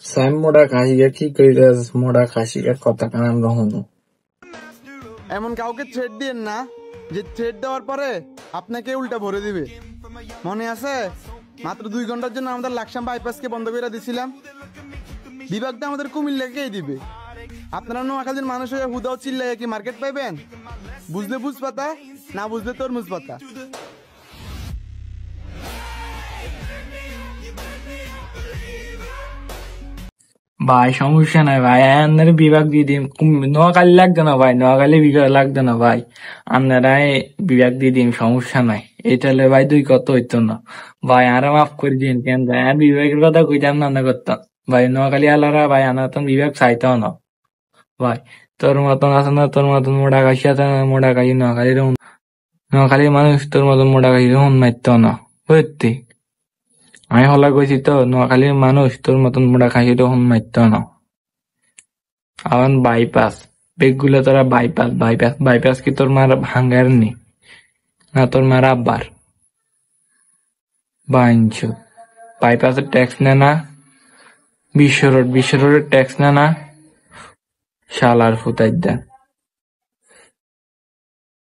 সাইম মোড়া খাসিকে কি কইরা মোড়া খাসিকে কথা কান আমরা হনু এমন কাউকে থ্রেড দিয়েন না যে থ্রেড দেওয়ার পরে আপনাকে উল্টা ভরে দিবে। মনে আছে মাত্র 2 ঘন্টার জন্য আমাদের লাকসাম বাইপাসকে বন্ধ করে দিছিলাম। বিভাগটা আমাদের কুমিল্লাকেই দিবে। আপনারা নোয়াখালীর মানুষ হয়ে হুদাও চিল্লাই কি মার্কেট পাইবেন? বুঝলে বুঝ পাতা, না বুঝলে তরমুজ পাতা। ভাই সমস্যা নাই ভাই, আপনার বিভাগ দিয়ে দিন। নোয়াখালী লাগতো না ভাই, নোয়াখালী বিভাগ লাগতো না ভাই, আপনারাই বিভাগ দিয়ে দিন, সমস্যা নাই। এটালে ভাই 2 কত হইতো না ভাই, আরো মাফ করে দিন। কেন ভাই আর বিভাগের কথা কইতাম না, না করতাম ভাই। নোয়াখালী আলারা ভাই আনাতন বিভাগ চাইতাও না ভাই। তোর মতন আছে না, তোর মতন মোটা কাশি আছে না, মোটা কাশি নোয়াখালীর মানুষ তোর মতন মোটা কাশি হন মারতো না বুঝতি। আমি হলা কইছি তো, নোয়াখালীর মানুষ তোর মতন মোটা খাসি তখন মারত না। আবার বাইপাস বেগগুলো তোরা বাইপাস কি তোর মার ভাঙ্গার নি, না তোর মার আব্বার বাইঞ্চ। বাইপাসের ট্যাক্স নে না, বিশ্ব রোডের ট্যাক্স নে না, শালার ফুতাই দেন।